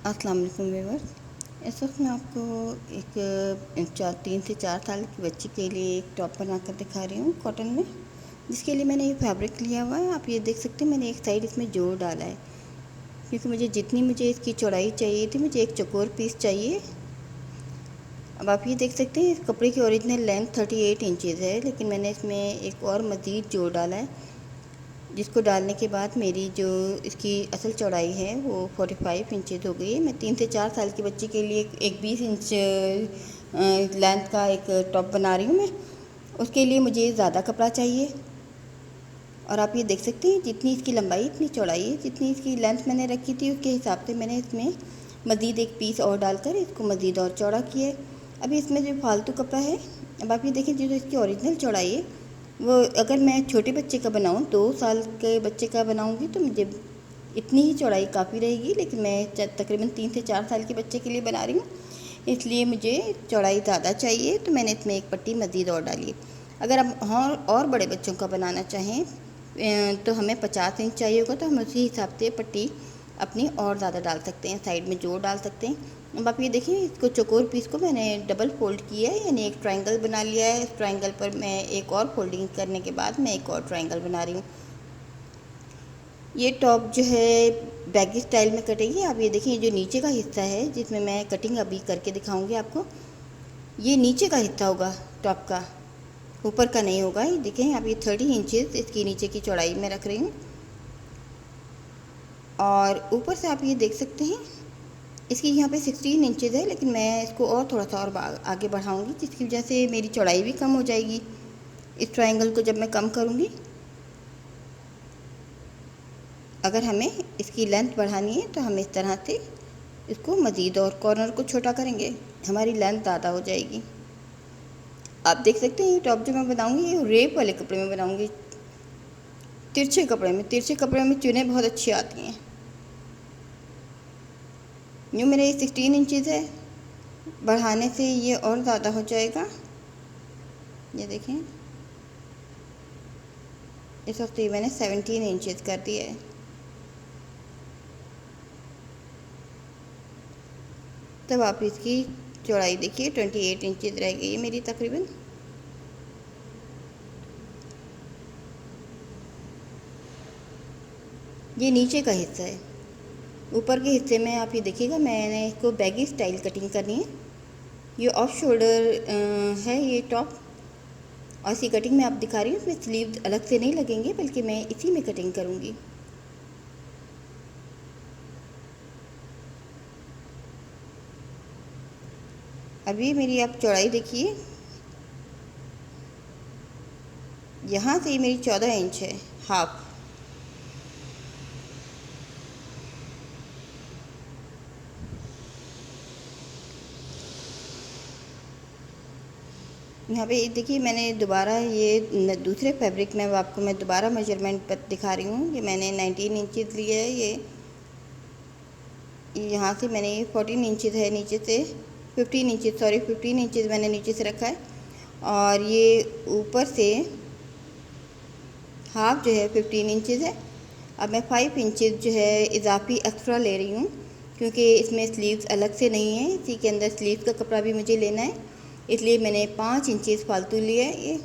अस्सलाम वालेकुम व्यूअर्स। इस वक्त मैं आपको एक 3 से 4 साल की बच्ची के लिए एक टॉप बनाकर दिखा रही हूँ कॉटन में, जिसके लिए मैंने ये फैब्रिक लिया हुआ है। आप ये देख सकते हैं, मैंने एक साइड इसमें जोड़ डाला है क्योंकि मुझे इसकी चौड़ाई चाहिए थी, मुझे एक चौकोर पीस चाहिए। अब आप ये देख सकते हैं, इस कपड़े की ओरिजिनल लेंथ 38 इंचज़ है, लेकिन मैंने इसमें एक और मज़ीद जोड़ डाला है, जिसको डालने के बाद मेरी जो इसकी असल चौड़ाई है वो 45 इंचज़ हो गई है। मैं 3 से 4 साल की बच्ची के लिए एक 20 इंच लेंथ का एक टॉप बना रही हूँ मैं। उसके लिए मुझे ज़्यादा कपड़ा चाहिए, और आप ये देख सकते हैं जितनी इसकी लंबाई इतनी चौड़ाई है, जितनी इसकी लेंथ मैंने रखी थी उसके हिसाब से मैंने इसमें मज़ीद एक पीस और डालकर इसको मज़ीद और चौड़ा किया है। अभी इसमें जो फालतू कपड़ा है, अब आप ये देखें, जो इसकी ओरिजिनल चौड़ाई है वो, अगर मैं छोटे बच्चे का बनाऊँ, 2 साल के बच्चे का बनाऊँगी तो मुझे इतनी ही चौड़ाई काफ़ी रहेगी, लेकिन मैं तकरीबन 3 से 4 साल के बच्चे के लिए बना रही हूँ, इसलिए मुझे चौड़ाई ज़्यादा चाहिए, तो मैंने इसमें एक पट्टी मज़ीद और डाली है। अगर आप और बड़े बच्चों का बनाना चाहें तो हमें 50 इंच चाहिए होगा, तो हम उसी हिसाब से पट्टी अपनी और ज़्यादा डाल सकते हैं, साइड में जोड़ डाल सकते हैं। अब आप ये देखिए, इसको चौकोर पीस को मैंने डबल फोल्ड किया है, यानी एक ट्रायंगल बना लिया है। इस ट्रायंगल पर मैं एक और फोल्डिंग करने के बाद मैं एक और ट्रायंगल बना रही हूँ। ये टॉप जो है बैगी स्टाइल में कटेगी। आप ये देखिए, जो नीचे का हिस्सा है जिसमें मैं कटिंग अभी करके दिखाऊंगी आपको, ये नीचे का हिस्सा होगा टॉप का, ऊपर का नहीं होगा। ये देखें, आप ये 30 इंचज़ इसकी नीचे की चौड़ाई में रख रही हूँ, और ऊपर से आप ये देख सकते हैं इसकी यहाँ पे 16 इंचज़ है, लेकिन मैं इसको और थोड़ा सा और आगे बढ़ाऊँगी, जिसकी वजह से मेरी चौड़ाई भी कम हो जाएगी इस ट्रायंगल को जब मैं कम करूँगी। अगर हमें इसकी लेंथ बढ़ानी है तो हम इस तरह से इसको मज़ीद और कॉर्नर को छोटा करेंगे, हमारी लेंथ ज़्यादा हो जाएगी। आप देख सकते हैं, ये टॉप जो मैं बनाऊँगी ये रेप वाले कपड़े में बनाऊँगी, तिरछे कपड़े में चुनें बहुत अच्छी आती हैं। यूँ मेरे 16 इंचज़ है, बढ़ाने से ये और ज़्यादा हो जाएगा। ये देखें, इस वक्त ये मैंने 17 इंचज़ कर दिया है। तब आप इसकी चौड़ाई देखिए, 28 इंचज़ रह गई है मेरी तकरीबन। ये नीचे का हिस्सा है। ऊपर के हिस्से में आप ये देखिएगा, मैंने इसको बैगी स्टाइल कटिंग करनी है। ये ऑफ शोल्डर है ये टॉप, और इसी कटिंग में आप दिखा रही हूँ। इसमें स्लीव अलग से नहीं लगेंगे, बल्कि मैं इसी में कटिंग करूँगी। अभी मेरी आप चौड़ाई देखिए, यहाँ से मेरी 14 इंच है, हाफ। यहाँ पे देखिए, मैंने दोबारा ये दूसरे फैब्रिक में आपको मैं दोबारा मेजरमेंट पर दिखा रही हूँ। ये मैंने 19 इंचज़ लिया है। ये यहाँ से मैंने 14 इंचज़ है, नीचे से 15 इंचज़ मैंने नीचे से रखा है, और ये ऊपर से हाफ जो है 15 इंचज़ है। अब मैं 5 इंचज़ जो है इजाफी एक्स्ट्रा ले रही हूँ, क्योंकि इसमें स्लीव्स अलग से नहीं है, इसी के अंदर स्लीव्स का कपड़ा भी मुझे लेना है, इसलिए मैंने 5 इंचज़ फालतू लिया है। ये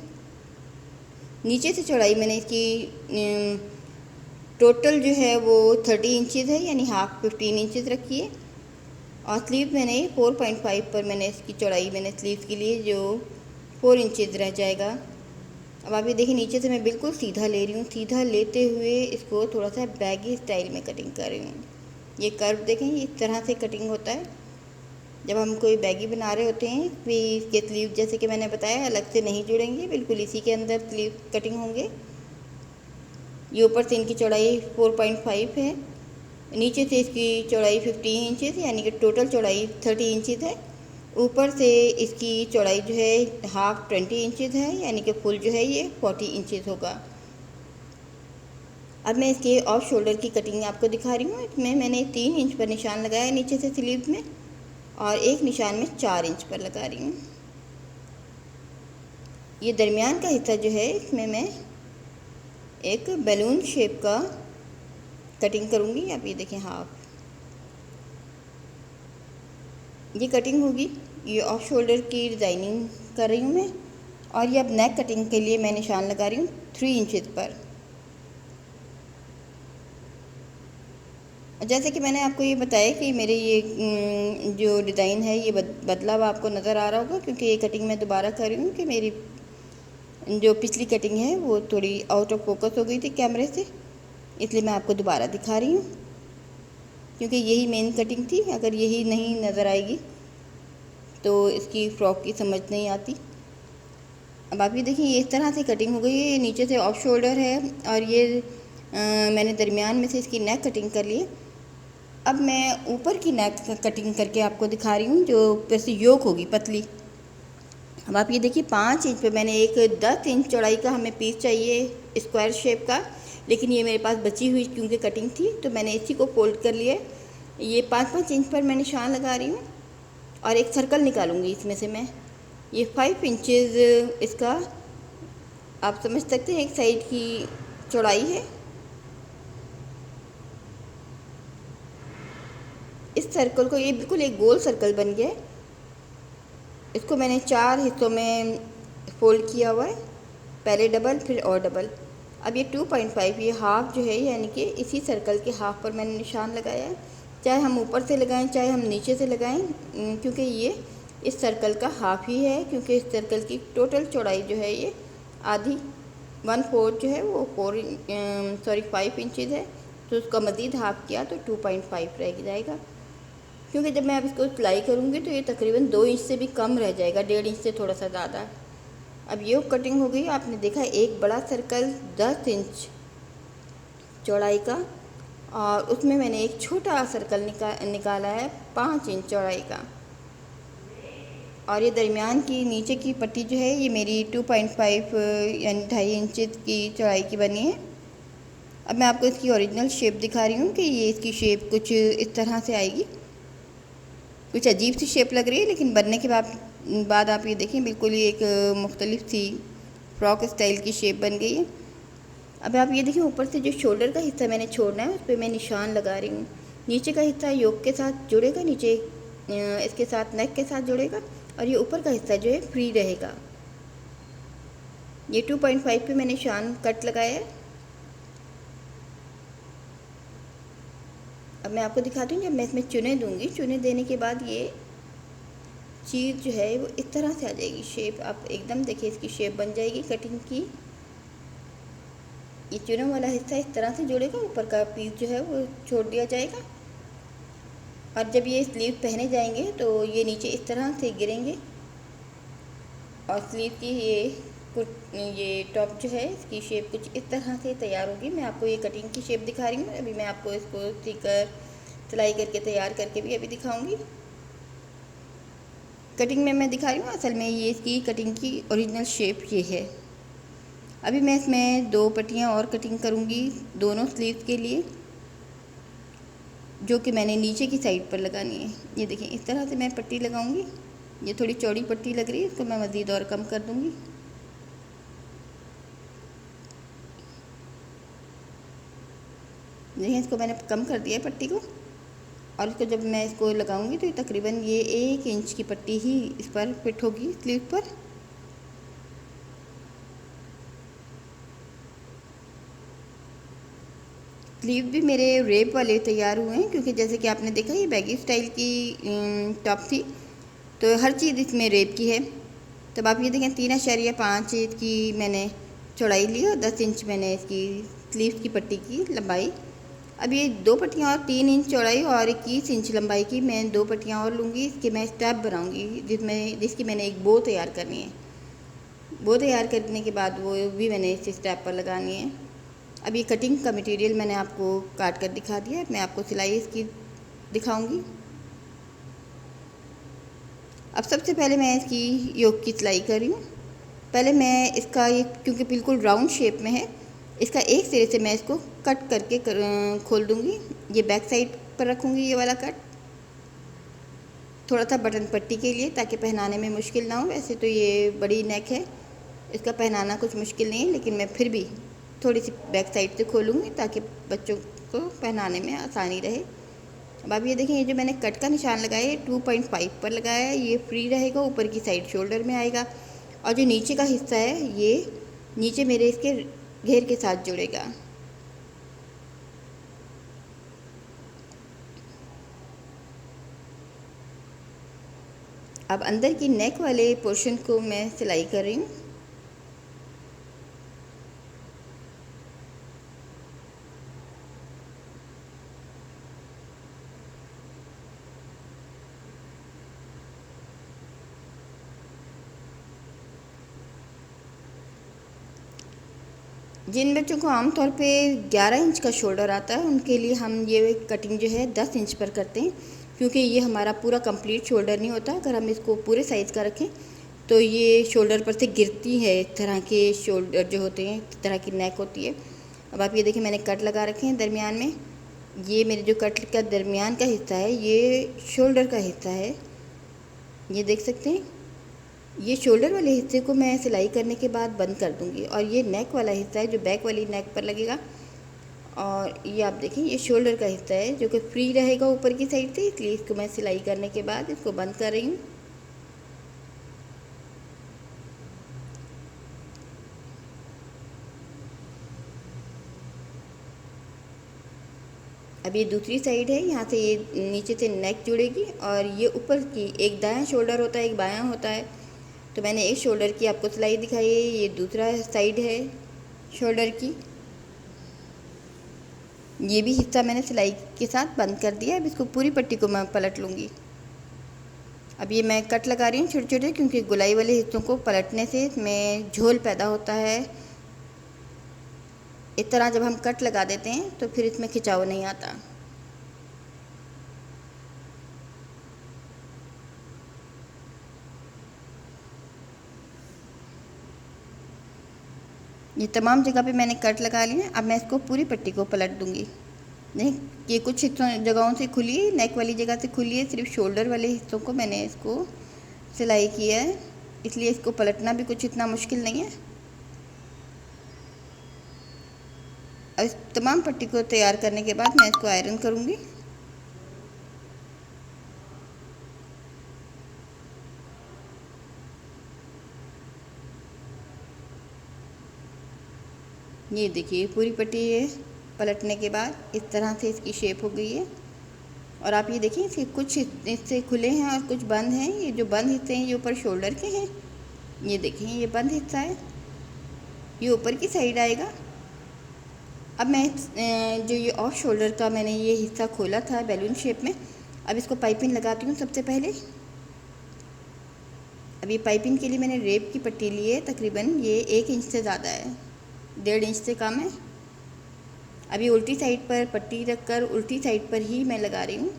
नीचे से चौड़ाई मैंने इसकी टोटल जो है वो 30 इंचज़ है, यानी हाफ 15 इंचज़ रखी है, और स्लीव मैंने 4.5 पर मैंने इसकी चौड़ाई मैंने स्लीव के लिए जो 4 इंचज़ रह जाएगा। अब आप ये देखिए, नीचे से मैं बिल्कुल सीधा ले रही हूँ, सीधा लेते हुए इसको थोड़ा सा बैगी स्टाइल में कटिंग कर रही हूँ। ये कर्व देखें, इस तरह से कटिंग होता है जब हम कोई बैगी बना रहे होते हैं। फिर इसके स्लीव, जैसे कि मैंने बताया, अलग से नहीं जुड़ेंगे, बिल्कुल इसी के अंदर स्लीव कटिंग होंगे। ये ऊपर से इनकी चौड़ाई 4.5 है, नीचे से इसकी चौड़ाई 15 इंचज़, यानी कि टोटल चौड़ाई 30 इंचज़ है। ऊपर से इसकी चौड़ाई जो है हाफ 20 इंचज़ है, यानी कि फुल जो है ये 40 इंचज़ होगा। अब मैं इसके ऑफ शोल्डर की कटिंग आपको दिखा रही हूँ। इसमें मैंने 3 इंच पर निशान लगाया है नीचे से स्लीव में, और एक निशान में 4 इंच पर लगा रही हूँ। ये दरमियान का हिस्सा जो है, इसमें मैं एक बैलून शेप का कटिंग करूँगी। आप ये देखें, हाफ ये कटिंग होगी, ये ऑफ शोल्डर की डिज़ाइनिंग कर रही हूँ मैं। और ये अब नेक कटिंग के लिए मैं निशान लगा रही हूँ 3 इंचज़ पर। जैसे कि मैंने आपको ये बताया कि मेरे ये जो डिज़ाइन है ये बदलाव आपको नज़र आ रहा होगा, क्योंकि ये कटिंग मैं दोबारा कर रही हूँ कि मेरी जो पिछली कटिंग है वो थोड़ी आउट ऑफ फोकस हो गई थी कैमरे से, इसलिए मैं आपको दोबारा दिखा रही हूँ, क्योंकि यही मेन कटिंग थी। अगर यही नहीं नज़र आएगी तो इसकी फ़्रॉक की समझ नहीं आती। अब आप ये देखिए, ये इस तरह से कटिंग हो गई है। ये नीचे से ऑफ शोल्डर है और ये मैंने दरमियान में से इसकी नेक कटिंग कर ली है। अब मैं ऊपर की नेक कटिंग करके आपको दिखा रही हूँ, जो वैसे योक होगी पतली। अब आप ये देखिए 5 इंच पे मैंने एक 10 इंच चौड़ाई का हमें पीस चाहिए स्क्वायर शेप का, लेकिन ये मेरे पास बची हुई क्योंकि कटिंग थी तो मैंने इसी को फोल्ड कर लिया। ये 5-5 इंच पर मैं निशान लगा रही हूँ और एक सर्कल निकालूंगी इसमें से मैं। ये 5 इंचज़ इसका आप समझ सकते हैं एक साइड की चौड़ाई है। इस सर्कल को, ये बिल्कुल एक गोल सर्कल बन गया है। इसको मैंने 4 हिस्सों में फोल्ड किया हुआ है, पहले डबल फिर और डबल। अब ये 2.5 ये हाफ़ जो है, यानी कि इसी सर्कल के हाफ़ पर मैंने निशान लगाया है। चाहे हम ऊपर से लगाएं चाहे हम नीचे से लगाएं, क्योंकि ये इस सर्कल का हाफ़ ही है, क्योंकि इस सर्कल की टोटल चौड़ाई जो है ये आधी 1/4 जो है वो 5 इंचज़ है। तो उसका मज़ीद हाफ़ किया तो 2.5 रह जाएगा, क्योंकि जब मैं अब इसको सिलाई करूँगी तो ये तकरीबन 2 इंच से भी कम रह जाएगा, 1.5 इंच से थोड़ा सा ज़्यादा। अब ये कटिंग हो गई। आपने देखा एक बड़ा सर्कल 10 इंच चौड़ाई का, और उसमें मैंने एक छोटा सर्कल निकाला है 5 इंच चौड़ाई का। और ये दरमियान की नीचे की पट्टी जो है ये मेरी 2.5 यानी 2.5 इंच की चौड़ाई की बनी है। अब मैं आपको इसकी ओरिजिनल शेप दिखा रही हूँ कि ये इसकी शेप कुछ इस तरह से आएगी। कुछ अजीब सी शेप लग रही है, लेकिन बनने के बाद आप ये देखें बिल्कुल ही एक मुख्तलिफ सी फ्रॉक स्टाइल की शेप बन गई है। अब आप ये देखिए ऊपर से जो शोल्डर का हिस्सा मैंने छोड़ना है उस पर मैं निशान लगा रही हूँ। नीचे का हिस्सा योक के साथ जुड़ेगा, नीचे इसके साथ नेक के साथ जुड़ेगा, और ये ऊपर का हिस्सा जो है फ्री रहेगा। ये 2.5 पे मैंने निशान कट लगाया है। अब मैं आपको दिखाती हूँ, जब मैं इसमें चुने दूँगी, चुने देने के बाद ये चीज़ जो है वो इस तरह से आ जाएगी शेप। आप एकदम देखिए इसकी शेप बन जाएगी कटिंग की। ये चुना वाला हिस्सा इस तरह से जुड़ेगा, ऊपर का पीस जो है वो छोड़ दिया जाएगा, और जब ये स्लीव पहने जाएंगे तो ये नीचे इस तरह से गिरेंगे, और स्लीव की ये टॉप जो है इसकी शेप कुछ इस तरह से तैयार होगी। मैं आपको ये कटिंग की शेप दिखा रही हूँ। अभी मैं आपको इसको सीकर सिलाई करके तैयार करके भी अभी दिखाऊंगी। कटिंग में मैं दिखा रही हूँ, असल में ये इसकी कटिंग की ओरिजिनल शेप ये है। अभी मैं इसमें 2 पट्टियाँ और कटिंग करूँगी दोनों स्लीव के लिए, जो कि मैंने नीचे की साइड पर लगानी है। ये देखिए इस तरह से मैं पट्टी लगाऊंगी। ये थोड़ी चौड़ी पट्टी लग रही है, इसको मैं मज़ीद और कम कर दूँगी। देखिए इसको मैंने कम कर दिया है पट्टी को, और इसको जब मैं इसको लगाऊंगी तो तकरीबन ये 1 इंच की पट्टी ही इस पर फिट होगी स्लीव पर। स्लीव भी मेरे रेप वाले तैयार हुए हैं, क्योंकि जैसे कि आपने देखा ये बैगी स्टाइल की टॉप थी, तो हर चीज़ इसमें रेप की है। तब आप ये देखें 3.5 इंच की मैंने चौड़ाई ली और 10 इंच मैंने इसकी स्लीव की पट्टी की लंबाई। अब ये 2 पट्टियाँ और 3 इंच चौड़ाई और 21 इंच लंबाई की मैं 2 पट्टियाँ और लूँगी। इसके मैं स्टेप बनाऊँगी जिसकी मैंने एक बो तैयार करनी है। बो तैयार करने के बाद वो भी मैंने इस स्टेप पर लगानी है। अब ये कटिंग का मटेरियल मैंने आपको काट कर दिखा दिया है, मैं आपको सिलाई इसकी दिखाऊंगी। अब सबसे पहले मैं इसकी योक की सिलाई कर रही हूँ। पहले मैं इसका ये क्योंकि बिल्कुल राउंड शेप में है, इसका एक सिरे से मैं इसको कट करके खोल दूँगी। ये बैक साइड पर रखूँगी ये वाला कट, थोड़ा सा बटन पट्टी के लिए, ताकि पहनाने में मुश्किल ना हो। वैसे तो ये बड़ी नेक है, इसका पहनाना कुछ मुश्किल नहीं है, लेकिन मैं फिर भी थोड़ी सी बैक साइड से खोलूँगी ताकि बच्चों को पहनाने में आसानी रहे। अब आप ये देखें, ये जो मैंने कट का निशान लगाया है 2.5 पर लगाया है, ये फ्री रहेगा, ऊपर की साइड शोल्डर में आएगा। और जो नीचे का हिस्सा है ये नीचे मेरे इसके घेर के साथ जुड़ेगा। अब अंदर की नेक वाले पोर्शन को मैं सिलाई कर रही हूँ। जिन बच्चों को आमतौर पे 11 इंच का शोल्डर आता है उनके लिए हम ये कटिंग जो है 10 इंच पर करते हैं, क्योंकि ये हमारा पूरा कंप्लीट शोल्डर नहीं होता। अगर हम इसको पूरे साइज़ का रखें तो ये शोल्डर पर से गिरती है, इस तरह के शोल्डर जो होते हैं, इस तरह की नेक होती है। अब आप ये देखिए, मैंने कट लगा रखे हैं दरमियान में। ये मेरे जो कट का दरमियान का हिस्सा है ये शोल्डर का हिस्सा है, ये देख सकते हैं। ये शोल्डर वाले हिस्से को मैं सिलाई करने के बाद बंद कर दूंगी, और ये नेक वाला हिस्सा है जो बैक वाली नेक पर लगेगा। और ये आप देखें, ये शोल्डर का हिस्सा है जो कि फ्री रहेगा ऊपर की साइड से, इसलिए इसको मैं सिलाई करने के बाद इसको बंद कर रही हूँ। अब ये दूसरी साइड है, यहाँ से ये नीचे से नेक जुड़ेगी, और ये ऊपर की एक दायां शोल्डर होता है, एक बायां होता है। तो मैंने एक शोल्डर की आपको सिलाई दिखाई है, ये दूसरा साइड है शोल्डर की। ये भी हिस्सा मैंने सिलाई के साथ बंद कर दिया। अब इसको पूरी पट्टी को मैं पलट लूँगी। अब ये मैं कट लगा रही हूँ छोटे छोटे, क्योंकि गुलाई वाले हिस्सों को पलटने से इसमें झोल पैदा होता है। इस तरह जब हम कट लगा देते हैं तो फिर इसमें खिंचाव नहीं आता। ये तमाम जगह पे मैंने कट लगा लिए। अब मैं इसको पूरी पट्टी को पलट दूँगी। नहीं, ये कुछ हिस्सों जगहों से खुली है, नेक वाली जगह से खुली है, सिर्फ शोल्डर वाले हिस्सों को मैंने इसको सिलाई किया है, इसलिए इसको पलटना भी कुछ इतना मुश्किल नहीं है। अब इस तमाम पट्टी को तैयार करने के बाद मैं इसको आयरन करूँगी। ये देखिए, पूरी पट्टी है पलटने के बाद इस तरह से इसकी शेप हो गई है। और आप ये देखिए, इसके कुछ हिस्से खुले हैं और कुछ बंद हैं। ये जो बंद हिस्से हैं ये ऊपर शोल्डर के हैं, ये देखिए ये बंद हिस्सा है, ये ऊपर की साइड आएगा। अब मैं जो ये ऑफ शोल्डर का मैंने ये हिस्सा खोला था बैलून शेप में, अब इसको पाइपिंग लगाती हूँ सबसे पहले। अब ये पाइपिंग के लिए मैंने रेप की पट्टी ली है, तकरीबन ये 1 इंच से ज़्यादा है, 1.5 इंच से कम है। अभी उल्टी साइड पर पट्टी रखकर उल्टी साइड पर ही मैं लगा रही हूँ।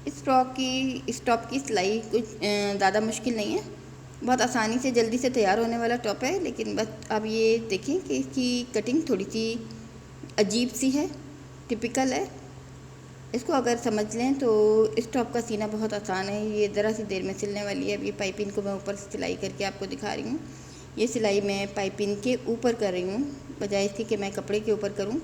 इस टॉप की सिलाई कुछ ज़्यादा मुश्किल नहीं है, बहुत आसानी से जल्दी से तैयार होने वाला टॉप है। लेकिन बस अब ये देखें कि इसकी कटिंग थोड़ी सी अजीब सी है, टिपिकल है। इसको अगर समझ लें तो इस टॉप का सीना बहुत आसान है, ये ज़रा सी देर में सिलने वाली है। अब ये पाइपिंग को मैं ऊपर से सिलाई करके आपको दिखा रही हूँ। ये सिलाई मैं पाइपिंग के ऊपर कर रही हूँ, बजाय इसके कि मैं कपड़े के ऊपर करूँ।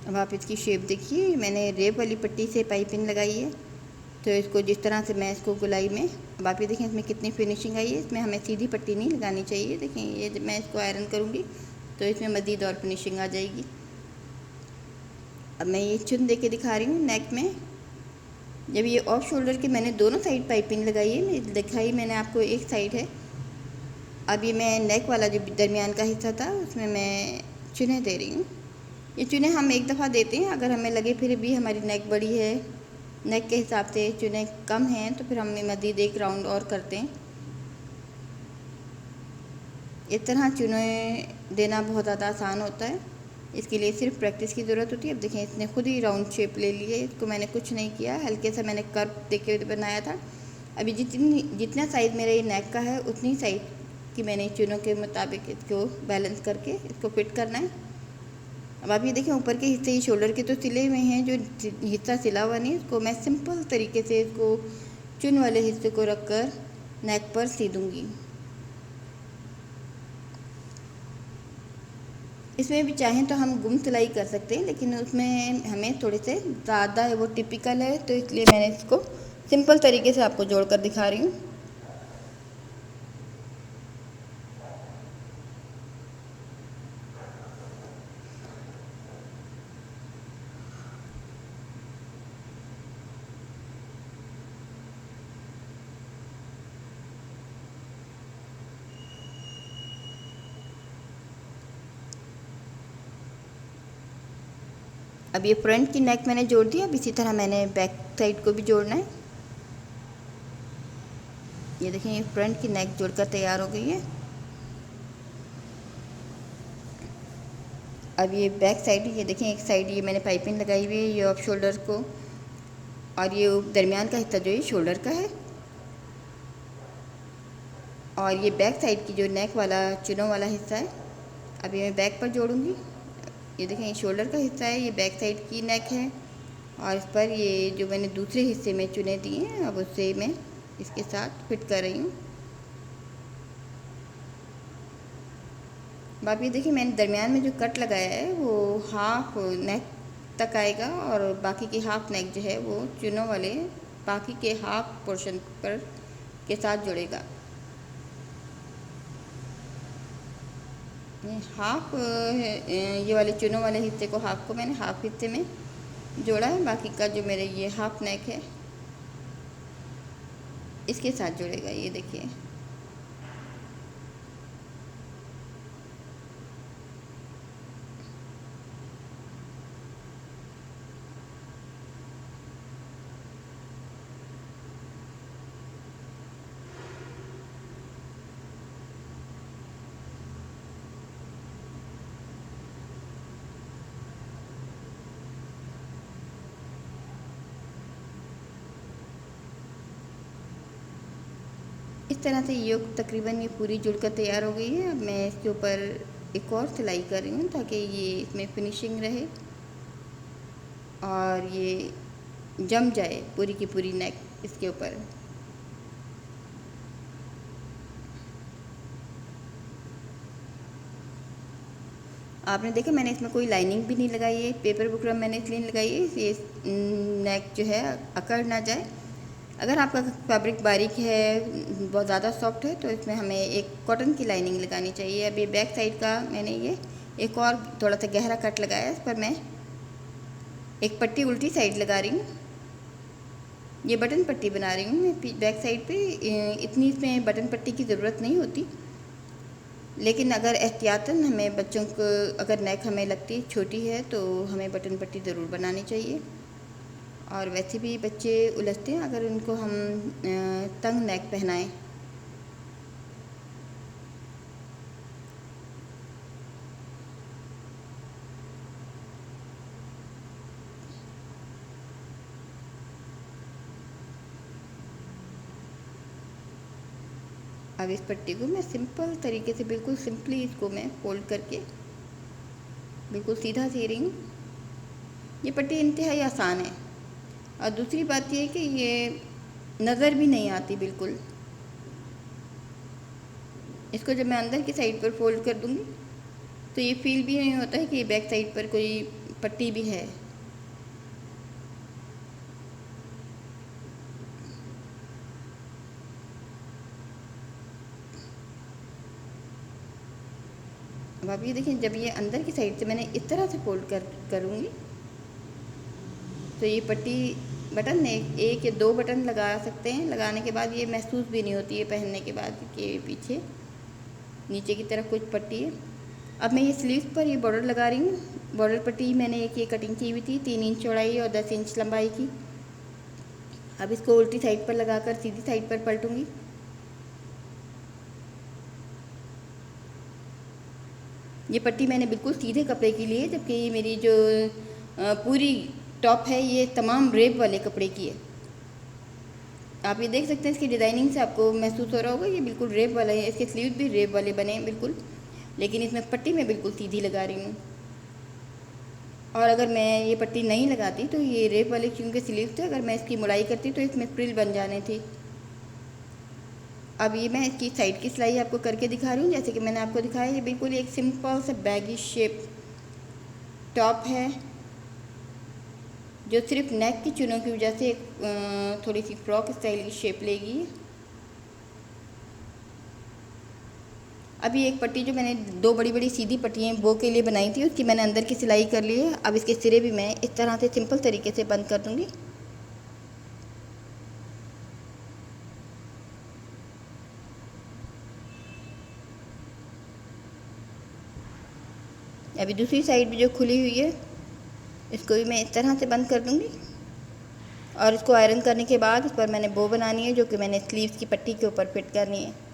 अब आप इसकी शेप देखिए, मैंने रेप वाली पट्टी से पाइपिंग लगाई है, तो इसको जिस तरह से मैं इसको गुलाई में, अब आप ये देखें इसमें कितनी फिनिशिंग आई है। इसमें हमें सीधी पट्टी नहीं लगानी चाहिए। देखें, ये जब मैं इसको आयरन करूँगी तो इसमें मज़ीद और फिनिशिंग आ जाएगी। अब मैं ये चुन दे के दिखा रही हूँ नेक में। जब ये ऑफ शोल्डर के मैंने दोनों साइड पाइपिंग लगाई है, दिखाई मैंने आपको एक साइड है। अब ये मैं नेक वाला जो दरमियान का हिस्सा था उसमें मैं चुने दे रही हूँ। ये चुने हम एक दफ़ा देते हैं, अगर हमें लगे फिर भी हमारी नेक बड़ी है, नेक के हिसाब से चुने कम हैं, तो फिर हम मज़ीद एक राउंड और करते हैं। इस तरह चुने देना बहुत ज़्यादा आसान होता है, इसके लिए सिर्फ प्रैक्टिस की ज़रूरत होती है। अब देखें, इसने खुद ही राउंड शेप ले ली है, इसको मैंने कुछ नहीं किया, हल्के से मैंने कर्व देके बनाया था। अभी जितना साइज़ मेरा ये नेक का है उतनी साइज़ कि मैंने चुनों के मुताबिक इसको बैलेंस करके इसको फिट करना है। अब आप ये देखें ऊपर के हिस्से ये शोल्डर के तो सिले हुए हैं, जो हिस्सा सिला हुआ नहीं इसको मैं सिंपल तरीके से इसको चुन वाले हिस्से को रख कर नेक पर सी दूँगी। इसमें भी चाहें तो हम गुम सिलाई कर सकते हैं, लेकिन उसमें हमें थोड़े से ज़्यादा वो टिपिकल है, तो इसलिए मैंने इसको सिंपल तरीके से आपको जोड़कर दिखा रही हूँ। अब ये फ्रंट की नेक मैंने जोड़ दी। अब इसी तरह मैंने बैक साइड को भी जोड़ना है। ये देखें ये फ्रंट की नेक जोड़कर तैयार हो गई है। अब ये बैक साइड, ये देखें एक साइड ये मैंने पाइपिंग लगाई हुई है ये ऑफ शोल्डर को, और ये दरमियान का हिस्सा जो है शोल्डर का है, और ये बैक साइड की जो नेक वाला चुनों वाला हिस्सा है अब ये मैं बैक पर जोड़ूंगी। ये देखें ये शोल्डर का हिस्सा है, ये बैक साइड की नेक है, और इस पर ये जो मैंने दूसरे हिस्से में चुने दिए हैं अब उससे मैं इसके साथ फिट कर रही हूँ। आप ये देखिए मैंने दरमियान में जो कट लगाया है वो हाफ नेक तक आएगा, और बाकी की हाफ नेक जो है वो चुनों वाले बाकी के हाफ पोर्शन पर के साथ जुड़ेगा। हाफ ये वाले चुनों वाले हिस्से को हाफ को मैंने हाफ हिस्से में जोड़ा है, बाकी का जो मेरे ये हाफ नेक है इसके साथ जुड़ेगा। ये देखिए इस तरह से ये तकरीबन ये पूरी जुड़कर तैयार हो गई है। अब मैं इसके ऊपर एक और सिलाई कर रही हूँ ताकि ये इसमें फिनिशिंग रहे और ये जम जाए पूरी की पूरी नेक इसके ऊपर। आपने देखा मैंने इसमें कोई लाइनिंग भी नहीं लगाई है, पेपर बुकरम मैंने इसलिए लगाई है ये नेक जो है अकड़ ना जाए। अगर आपका फैब्रिक बारीक है, बहुत ज़्यादा सॉफ्ट है, तो इसमें हमें एक कॉटन की लाइनिंग लगानी चाहिए। अभी बैक साइड का मैंने ये एक और थोड़ा सा गहरा कट लगाया है, इस पर मैं एक पट्टी उल्टी साइड लगा रही हूँ। ये बटन पट्टी बना रही हूँ मैं बैक साइड पे। इतनी इसमें बटन पट्टी की ज़रूरत नहीं होती, लेकिन अगर एहतियातन हमें बच्चों को अगर नेक हमें लगती है छोटी है तो हमें बटन पट्टी ज़रूर बनानी चाहिए। और वैसे भी बच्चे उलझते हैं अगर उनको हम तंग नेक पहनाएं। अब इस पट्टी को मैं सिंपल तरीके से बिल्कुल सिंपली इसको मैं फोल्ड करके बिल्कुल सीधा सी रही हूँ। ये पट्टी इंतहाई आसान है, और दूसरी बात ये है कि ये नज़र भी नहीं आती बिल्कुल। इसको जब मैं अंदर की साइड पर फोल्ड कर दूँगी तो ये फील भी नहीं होता है कि बैक साइड पर कोई पट्टी भी है। अब आप ये देखें जब ये अंदर की साइड से मैंने इस तरह से फोल्ड करूँगी तो ये पट्टी बटन एक या दो बटन लगा सकते हैं। लगाने के बाद ये महसूस भी नहीं होती है पहनने के बाद कि पीछे नीचे की तरफ कुछ पट्टी है। अब मैं ये स्लीव पर ये बॉर्डर लगा रही हूँ। बॉर्डर पट्टी मैंने एक ये कटिंग की हुई थी 3 इंच चौड़ाई और 10 इंच लंबाई की। अब इसको उल्टी साइड पर लगाकर सीधी साइड पर पलटूँगी। ये पट्टी मैंने बिल्कुल सीधे कपड़े की ली है, जबकि ये मेरी जो पूरी टॉप है ये तमाम रेब वाले कपड़े की है। आप ये देख सकते हैं, इसकी डिज़ाइनिंग से आपको महसूस हो रहा होगा ये बिल्कुल रेप वाला है। इसके स्लीव भी रेप वाले बने हैं बिल्कुल, लेकिन इसमें पट्टी मैं बिल्कुल सीधी लगा रही हूँ। और अगर मैं ये पट्टी नहीं लगाती तो ये रेप वाले क्योंकि स्लीव थे, अगर मैं इसकी मुड़ाई करती तो इसमें फ्रिल बन जाने थी। अब ये मैं इसकी साइड की सिलाई आपको करके दिखा रही हूँ। जैसे कि मैंने आपको दिखाया, ये बिल्कुल एक सिंपल सा बैगी शेप टॉप है, जो सिर्फ नेक की चुनों की वजह से थोड़ी सी फ्रॉक स्टाइल की शेप लेगी। अभी एक पट्टी जो मैंने दो बड़ी बड़ी सीधी पट्टियाँ बो के लिए बनाई थी, उसकी मैंने अंदर की सिलाई कर ली है। अब इसके सिरे भी मैं इस तरह से सिंपल तरीके से बंद कर दूँगी। अभी दूसरी साइड भी जो खुली हुई है, इसको भी मैं इस तरह से बंद कर दूँगी। और इसको आयरन करने के बाद इस पर मैंने बो बनानी है, जो कि मैंने स्लीव्स की पट्टी के ऊपर फिट करनी है।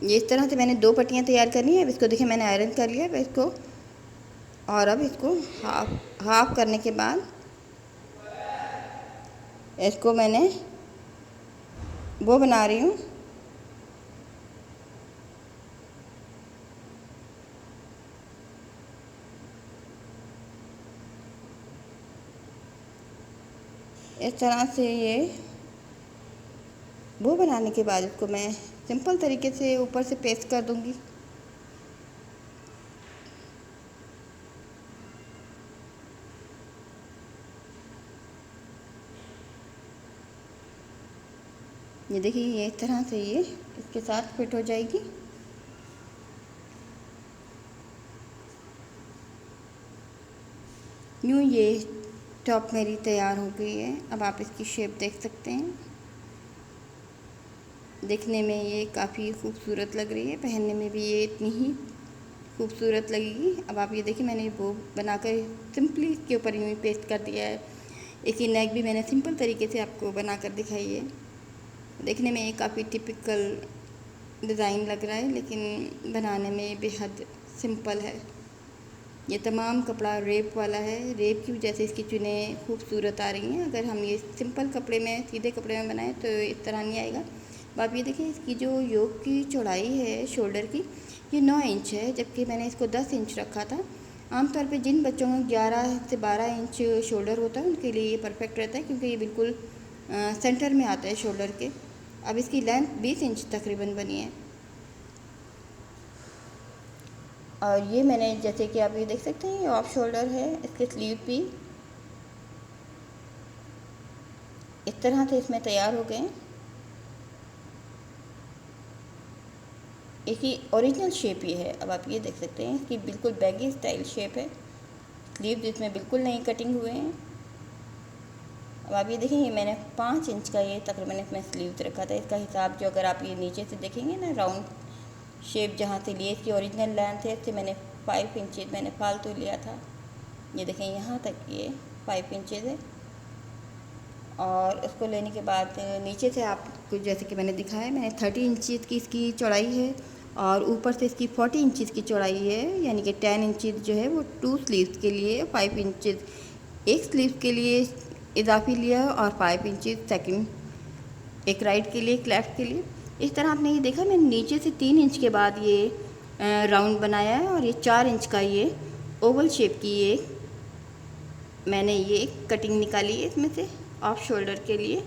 ये इस तरह से मैंने दो पट्टियाँ तैयार करनी है। अब इसको देखिए मैंने आयरन कर लिया। अब इसको और अब इसको हाफ करने के बाद इसको मैंने वो बना रही हूँ। इस तरह से ये वो बनाने के बाद इसको मैं सिंपल तरीके से ऊपर से पेस्ट कर दूँगी। ये देखिए, ये इस तरह से ये इसके साथ फिट हो जाएगी। यूँ ये टॉप मेरी तैयार हो गई है। अब आप इसकी शेप देख सकते हैं। देखने में ये काफ़ी खूबसूरत लग रही है, पहनने में भी ये इतनी ही खूबसूरत लगेगी। अब आप ये देखिए, मैंने वो बनाकर सिंपली इसके ऊपर यूँ ही पेस्ट कर दिया है। इसकी नेक भी मैंने सिंपल तरीके से आपको बनाकर दिखाई है। देखने में ये काफ़ी टिपिकल डिज़ाइन लग रहा है, लेकिन बनाने में बेहद सिंपल है। ये तमाम कपड़ा रेप वाला है। रेप की वजह से इसकी चुनें खूबसूरत आ रही हैं। अगर हम ये सिंपल कपड़े में, सीधे कपड़े में बनाएं तो इस तरह नहीं आएगा। अब आप ये देखिए, इसकी जो योक की चौड़ाई है शोल्डर की, ये 9 इंच है, जबकि मैंने इसको 10 इंच रखा था। आमतौर पे जिन बच्चों को 11 से 12 इंच शोल्डर होता है, उनके लिए ये परफेक्ट रहता है, क्योंकि ये बिल्कुल सेंटर में आता है शोल्डर के। अब इसकी लेंथ 20 इंच तकरीबन बनी है। और ये मैंने, जैसे कि आप ये देख सकते हैं, ये ऑफ शोल्डर है। इसके स्लीव भी इस तरह से इसमें तैयार हो गए हैं। इसकी ओरिजिनल शेप ये है। अब आप ये देख सकते हैं, इसकी बिल्कुल बैगी स्टाइल शेप है। स्लीव इसमें बिल्कुल नहीं कटिंग हुए हैं। अब आप ये देखें, ये मैंने 5 इंच का ये तकरीबन इसमें स्लीव रखा था। इसका हिसाब जो अगर आप ये नीचे से देखेंगे ना, राउंड शेप जहाँ से लिए, इसकी ओरिजिनल लेंथ है, इससे मैंने 5 इंचेस मैंने फालतू लिया था। ये देखें, यहाँ तक ये 5 इंचेस है। और इसको लेने के बाद नीचे से आपको, जैसे कि मैंने दिखाया, मैंने 30 इंचेस की इसकी चौड़ाई है, और ऊपर से इसकी 40 इंचेस की चौड़ाई है। यानी कि 10 इंचेस जो है वो 2 स्लीव्स के लिए, 5 इंचेस एक स्लीव के लिए इजाफी लिया, और 5 इंचेस सेकंड, एक राइट के लिए, एक लेफ़्ट के लिए। इस तरह आपने ये देखा, मैंने नीचे से 3 इंच के बाद ये राउंड बनाया है, और ये 4 इंच का ये ओवल शेप की ये मैंने ये कटिंग निकाली है इसमें से ऑफ शोल्डर के लिए।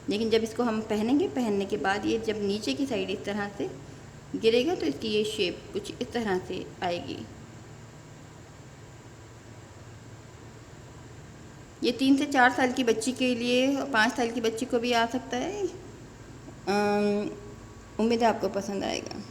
लेकिन जब इसको हम पहनेंगे, पहनने के बाद ये जब नीचे की साइड इस तरह से गिरेगा, तो इसकी ये शेप कुछ इस तरह से आएगी। ये 3 से 4 साल की बच्ची के लिए, 5 साल की बच्ची को भी आ सकता है। उम्मीद है आपको पसंद आएगा।